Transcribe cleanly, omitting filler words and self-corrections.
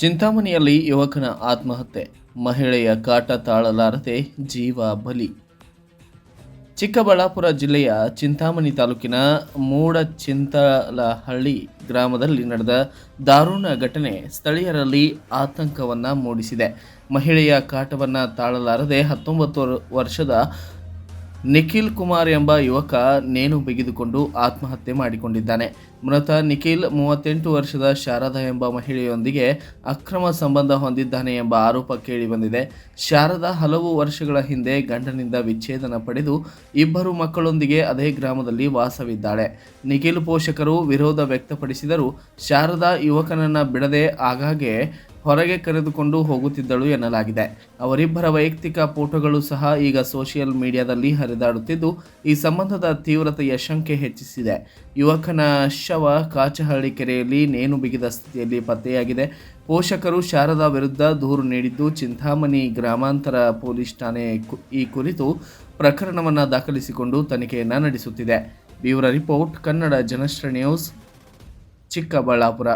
ಚಿಂತಾಮಣಿಯಲ್ಲಿ ಯುವಕನ ಆತ್ಮಹತ್ಯೆ, ಮಹಿಳೆಯ ಕಾಟ ತಾಳಲಾರದೆ ಜೀವ ಬಲಿ. ಚಿಕ್ಕಬಳ್ಳಾಪುರ ಜಿಲ್ಲೆಯ ಚಿಂತಾಮಣಿ ತಾಲೂಕಿನ ಮೂಡಚಿಂತಲಹಳ್ಳಿ ಗ್ರಾಮದಲ್ಲಿ ನಡೆದ ದಾರುಣ ಘಟನೆ ಸ್ಥಳೀಯರಲ್ಲಿ ಆತಂಕವನ್ನು ಮೂಡಿಸಿದೆ. ಮಹಿಳೆಯ ಕಾಟವನ್ನು ತಾಳಲಾರದೆ 19 ವರ್ಷದ ನಿಖಿಲ್ ಕುಮಾರ್ ಎಂಬ ಯುವಕ ನೇಣು ಬಿಗಿದುಕೊಂಡು ಆತ್ಮಹತ್ಯೆ ಮಾಡಿಕೊಂಡಿದ್ದಾನೆ. ಮೃತ ನಿಖಿಲ್ 38 ವರ್ಷದ ಶಾರದಾ ಎಂಬ ಮಹಿಳೆಯೊಂದಿಗೆ ಅಕ್ರಮ ಸಂಬಂಧ ಹೊಂದಿದ್ದಾನೆ ಎಂಬ ಆರೋಪ ಕೇಳಿಬಂದಿದೆ. ಶಾರದಾ ಹಲವು ವರ್ಷಗಳ ಹಿಂದೆ ಗಂಡನಿಂದ ವಿಚ್ಛೇದನ ಪಡೆದು ಇಬ್ಬರು ಮಕ್ಕಳೊಂದಿಗೆ ಅದೇ ಗ್ರಾಮದಲ್ಲಿ ವಾಸವಿದ್ದಾಳೆ. ನಿಖಿಲ್ ಪೋಷಕರು ವಿರೋಧ ವ್ಯಕ್ತಪಡಿಸಿದರೂ ಶಾರದಾ ಯುವಕನನ್ನು ಬಿಡದೆ ಆಗಾಗ್ಗೆ ಹೊರಗೆ ಕರೆದುಕೊಂಡು ಹೋಗುತ್ತಿದ್ದಳು ಎನ್ನಲಾಗಿದೆ. ಅವರಿಬ್ಬರ ವೈಯಕ್ತಿಕ ಫೋಟೋಗಳು ಸಹ ಈಗ ಸೋಷಿಯಲ್ ಮೀಡಿಯಾದಲ್ಲಿ ಹರಿದಾಡುತ್ತಿದ್ದು, ಈ ಸಂಬಂಧದ ತೀವ್ರತೆಯ ಶಂಕೆ ಹೆಚ್ಚಿಸಿದೆ. ಯುವಕನ ಶವ ಕಾಚಹಳ್ಳಿ ಕೆರೆಯಲ್ಲಿ ನೇಣು ಬಿಗಿದ ಸ್ಥಿತಿಯಲ್ಲಿ ಪತ್ತೆಯಾಗಿದೆ. ಪೋಷಕರು ಶಾರದಾ ವಿರುದ್ಧ ದೂರು ನೀಡಿದ್ದು, ಚಿಂತಾಮಣಿ ಗ್ರಾಮಾಂತರ ಪೊಲೀಸ್ ಠಾಣೆ ಈ ಕುರಿತು ಪ್ರಕರಣವನ್ನು ದಾಖಲಿಸಿಕೊಂಡು ತನಿಖೆಯನ್ನು ನಡೆಸುತ್ತಿದೆ. Bureau report, Kannada Janashree news, Chikkaballapur.